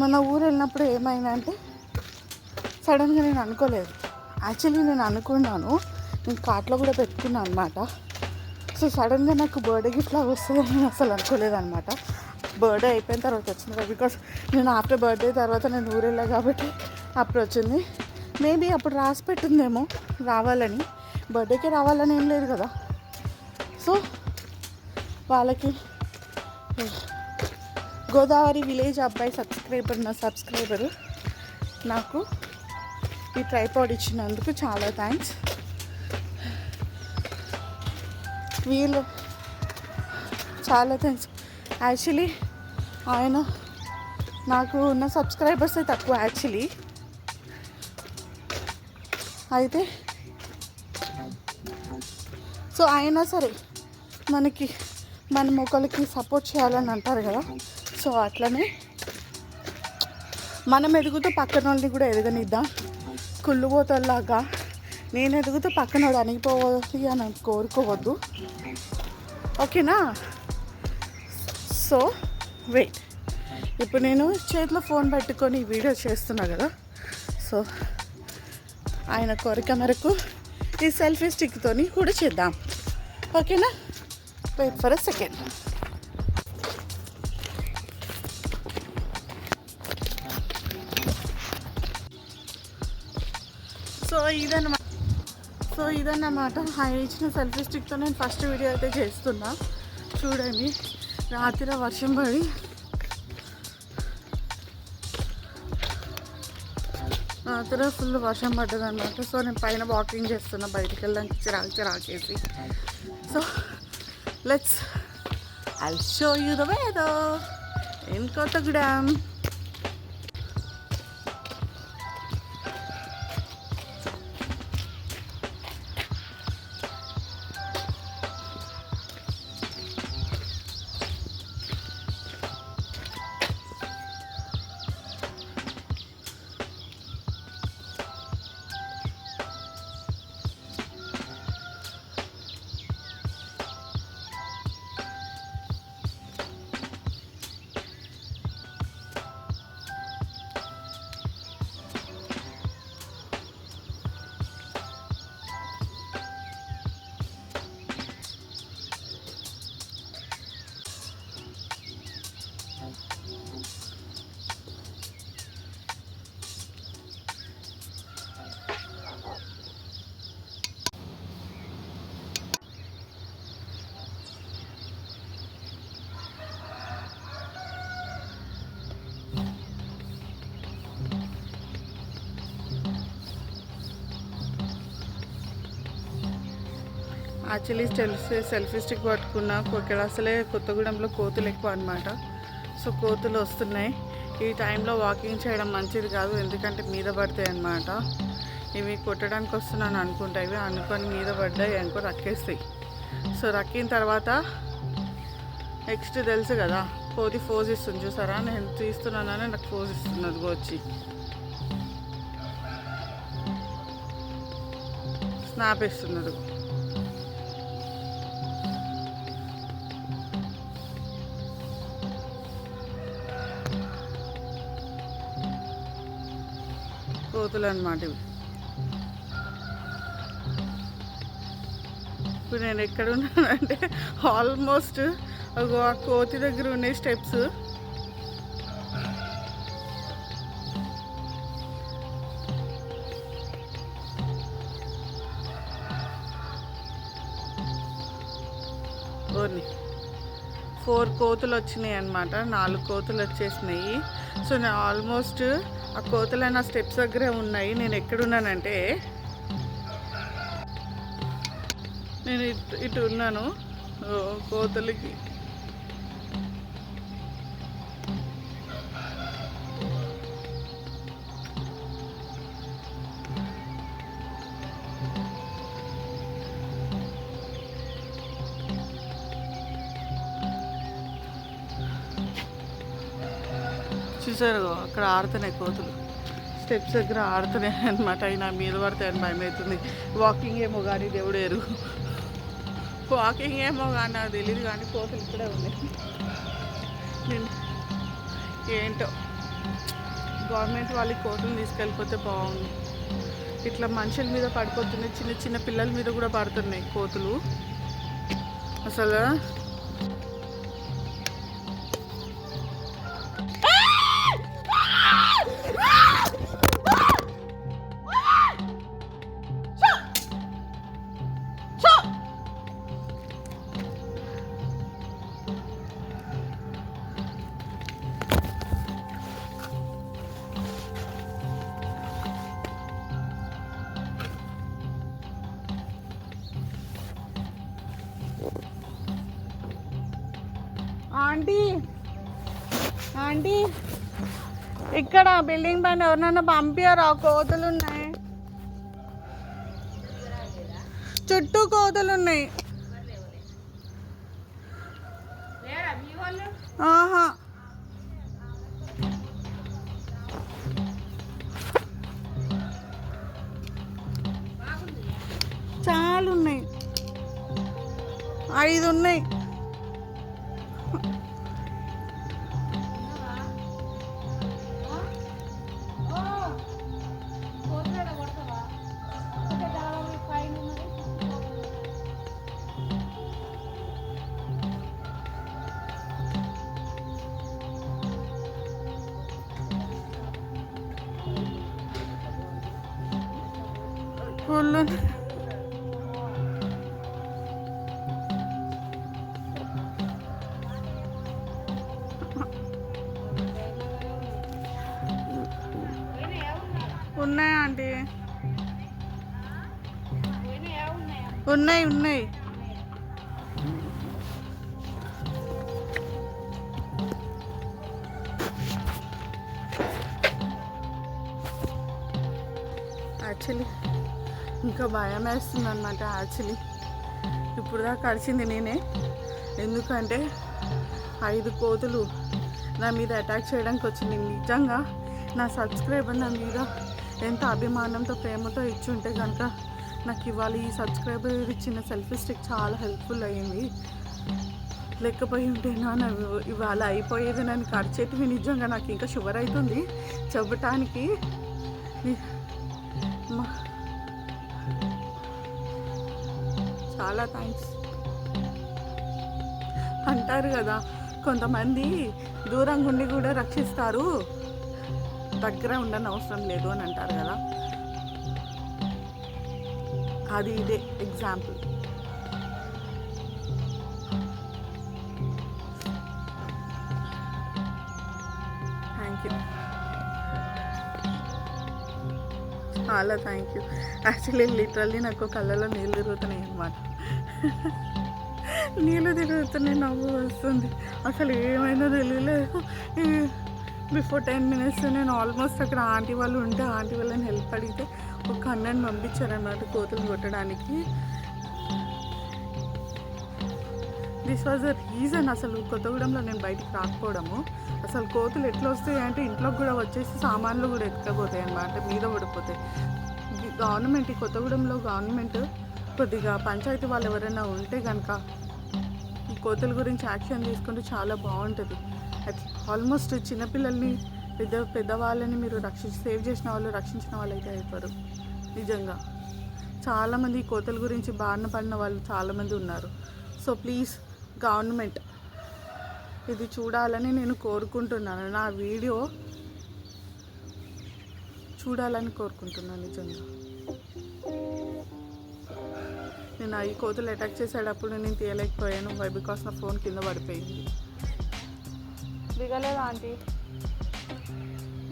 మన ఊరు వెళ్ళినప్పుడు ఏమైందంటే సడన్గా నేను అనుకోలేదు. యాక్చువల్లీ నేను అనుకున్నాను, నేను కార్ట్లో కూడా పెట్టుకున్నాను అనమాట. సో సడన్గా నాకు బర్త్డే గిఫ్ట్ లాగా వస్తుందని నేను అసలు అనుకోలేదన్నమాట. బర్త్డే అయిపోయిన తర్వాత వచ్చింది, బికాస్ నేను ఆఫ్టర్ బర్త్డే తర్వాత నేను ఊరు వెళ్ళా కాబట్టి అప్పుడు వచ్చింది. మేబీ అప్పుడు రాసి పెట్టిందేమో రావాలని, బర్త్డేకే రావాలని ఏం లేదు కదా. సో వాళ్ళకి గోదావరి విలేజ్ అబ్బాయి సబ్స్క్రైబరు నాకు ఈ ట్రైపాడ్ ఇచ్చినందుకు చాలా థ్యాంక్స్. వీళ్ళు చాలా థ్యాంక్స్. యాక్చువల్లీ ఆయన నాకు ఉన్న సబ్స్క్రైబర్స్ తక్కువ యాక్చువల్లీ. అయితే సో అయినా సరే మనం ఒకరికి సపోర్ట్ చేయాలని అంటారు కదా. సో అట్లనే మనం ఎదుగుతూ పక్కన వాళ్ళని కూడా ఎదగనిద్దాం. కుళ్ళుబోతల్లాగా నేను ఎదుగుతూ పక్కన అణిగిపోవాలి అని కోరుకోవద్దు, ఓకేనా. సో వెయిట్, ఇప్పుడు నేను చేతిలో ఫోన్ పెట్టుకొని వీడియో చేస్తున్నా కదా. సో ఆయన కోరిక మేరకు ఈ సెల్ఫీ స్టిక్తో కూడా చేద్దాం, ఓకేనా. Wait for a second. So ఇదన్నమాట ఆయన ఇచ్చిన సెల్ఫీ స్టిక్తో నేను ఫస్ట్ వీడియో అయితే చేస్తున్నా. చూడండి, రాత్రి వర్షం పడి ఫుల్ వర్షం పడ్డది అనమాట. సో నేను పైన వాకింగ్ చేస్తున్నా, బయటికి వెళ్ళడానికి చిరాకేసి. So I'll show you the weather in Kottagudem. Actually selfie stick పట్టుకున్న ఇక్కడ అసలే కొత్తగూడెంలో కోతులు ఎక్కువ అనమాట. సో కోతులు వస్తున్నాయి. ఈ టైంలో వాకింగ్ చేయడం మంచిది కాదు, ఎందుకంటే మీద పడతాయి అన్నమాట. ఇవి కొట్టడానికి వస్తున్నాను అనుకుంటా, ఇవి అనుకొని మీద పడ్డాయి అనుకో రక్కేస్తాయి. సో రక్కిన తర్వాత నెక్స్ట్ తెలుసు కదా, కోతి ఫోజ్ ఇస్తుంది చూసారా. నేను తీస్తున్నానని నాకు ఫోజ్ ఇస్తున్నది వచ్చి స్నాప్ ఇస్తున్నది. కోతులు అన్నమాట ఇవి. ఇప్పుడు నేను ఎక్కడ ఉన్నానంటే ఆల్మోస్ట్ ఆ కోతి దగ్గర ఉన్నాయి స్టెప్స్. ఓర్ని 4 కోతులు వచ్చినాయి అన్నమాట, 4 కోతులు వచ్చేసినాయి. సో నేను ఆల్మోస్ట్ ఆ కోతులు నా స్టెప్స్ దగ్గరే ఉన్నాయి. నేను ఎక్కడున్నానంటే నేను ఇటు ఉన్నాను కోతులకి. చూసారు అక్కడ ఆడుతున్నాయి కోతులు, స్టెప్స్ దగ్గర ఆడుతున్నాయి అనమాట. అయినా మీద పడతాయని భయం అవుతుంది. వాకింగ్ ఏమో కానీ దేవుడు ఎరుగు, వాకింగ్ ఏమో కానీ నాకు తెలియదు, కానీ కోతులు ఇక్కడే ఉన్నాయి. ఏంటో గవర్నమెంట్ వాళ్ళకి కోతులు తీసుకెళ్ళిపోతే బాగుంది. ఇట్లా మనుషుల మీద పడిపోతున్నాయి, చిన్న చిన్న పిల్లల మీద కూడా పడుతున్నాయి కోతులు. అసలు ఆంటీ ఆంటీ ఇక్కడ బిల్డింగ్ పైన ఎవరినైనా పంపించారా? కోతులు ఉన్నాయి, చుట్టూ కోతులు ఉన్నాయి. ఆహా చాలా ఉన్నాయి, 5 ఉన్నాయి. ఉన్నాయా ఆంటీ? ఉన్నాయి ఉన్నాయి. యాక్చువల్లీ ఇంకా భయం వేస్తుంది అనమాట. యాక్చువల్లీ ఇప్పుడు దాకా కడిచింది నేనే, ఎందుకంటే 5 కోతులు నా మీద అటాక్ చేయడానికి వచ్చింది. నిజంగా నా సబ్స్క్రైబర్ నా మీద ఎంత అభిమానంతో ప్రేమతో ఇచ్చుంటే కనుక నాకు ఇవాళ ఈ సబ్స్క్రైబర్ ఇచ్చిన సెల్ఫీ స్టిక్ చాలా హెల్ప్ఫుల్ అయ్యింది. లేకపోయి ఉంటే నా ఇవాళ అయిపోయేది. నన్ను ఖర్చేటివి నిజంగా నాకు ఇంకా షుగర్ అవుతుంది చెప్పటానికి. చాలా థ్యాంక్స్. అంటారు కదా కొంతమంది దూరంగా ఉండి కూడా రక్షిస్తారు, దగ్గర ఉండని అవసరం లేదు అని అంటారు కదా, అది ఇదే ఎగ్జాంపుల్. థ్యాంక్ యూ, చాలా థ్యాంక్ యూ. యాక్చువల్లీ లిటరల్లీ నాకు కళ్ళలో నీళ్ళు తిరుగుతున్నాయి అన్నమాట. నీళ్ళు తిరుగుతున్నాయి, నవ్వు వస్తుంది. అసలు ఏమైందో తెలియలేదు. బిఫోర్ 10 minutes నేను ఆల్మోస్ట్ అక్కడ ఆంటీ వాళ్ళు ఉంటే ఆంటీ వాళ్ళని హెల్ప్ అడిగితే ఒక అన్నని పంపించారన్నమాట కోతులు కొట్టడానికి. దిస్ వాజ్ ద రీజన్ అసలు కొత్తగూడెంలో నేను బయటికి రాకపోవడము. అసలు కోతులు ఎట్లా వస్తాయి అంటే ఇంట్లోకి కూడా వచ్చేసి సామాన్లు కూడా ఎత్తుకపోతాయి అన్నమాట, మీద పడిపోతాయి. గవర్నమెంట్, ఈ కొత్తగూడెంలో గవర్నమెంట్ కొద్దిగా పంచాయతీ వాళ్ళు ఎవరైనా ఉంటే కనుక ఈ కోతుల గురించి యాక్షన్ తీసుకుంటే చాలా బాగుంటుంది. ఆల్మోస్ట్ చిన్నపిల్లల్ని పెద్దవాళ్ళని మీరు సేవ్ చేసిన వాళ్ళు, రక్షించిన వాళ్ళు అయితే అయిపోరు. నిజంగా చాలామంది ఈ కోతల గురించి బారిన పడిన వాళ్ళు చాలామంది ఉన్నారు. సో ప్లీజ్ గవర్నమెంట్ ఇది చూడాలని నేను కోరుకుంటున్నాను. నా వీడియో చూడాలని కోరుకుంటున్నాను. నిజంగా నేను ఈ కోతులు అటాక్ చేసేటప్పుడు నేను తీయలేకపోయాను, బికాస్ నా ఫోన్ కింద పడిపోయింది. దిగలేదా ఆంటీ?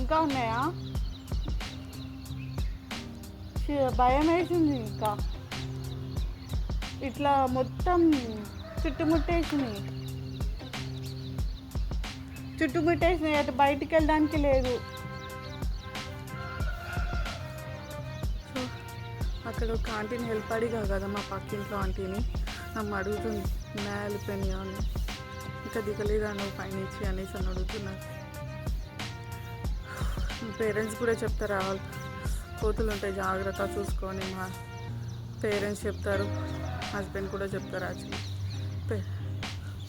ఇంకా ఉన్నాయా? భయం వేసింది. ఇంకా ఇట్లా మొత్తం చుట్టుముట్టేసినాయి, అటు బయటికి వెళ్ళడానికి లేదు. సో అక్కడ ఒక ఆంటీని హెల్ప్ అడిగా కదా, మా పక్కింట్లో ఆంటీని, నన్ను అడుగుతుంది నా వెళ్ళిపోయినాయా అని. ఇంకా దిగలేదా నువ్వు పైనుంచి అనేసి అని అడుగుతున్నారు. పేరెంట్స్ కూడా చెప్తారు కోతులు ఉంటాయి జాగ్రత్త చూసుకొని, మా పేరెంట్స్ చెప్తారు, హస్బెండ్ కూడా చెప్తారు. యాక్చువల్లీ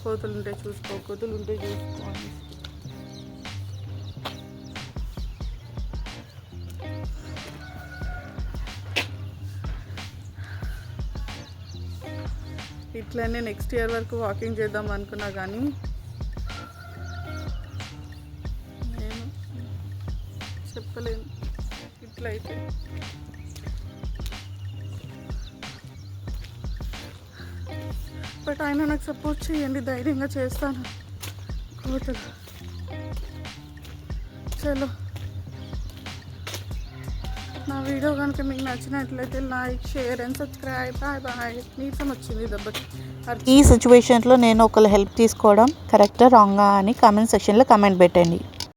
కోతులు ఉంటే చూసుకో అని. ఇట్లనే నెక్స్ట్ ఇయర్ వరకు వాకింగ్ చేద్దాం అనుకున్నా కానీ నేను చెప్పలేను ఇట్లయితే. బట్ ఆయన నాకు సపోర్ట్ చేయండి, ధైర్యంగా చేస్తాను. కోతలు చలో. నా వీడియో కనుక మీకు నచ్చినట్లయితే like, share and subscribe. Bye bye. నీరసం వచ్చింది దెబ్బకి. ఈ సిచ్యువేషన్స్లో నేను ఒకళ్ళు హెల్ప్ తీసుకోవడం కరెక్టా రాంగా అని కామెంట్ సెక్షన్లో కామెంట్ పెట్టండి.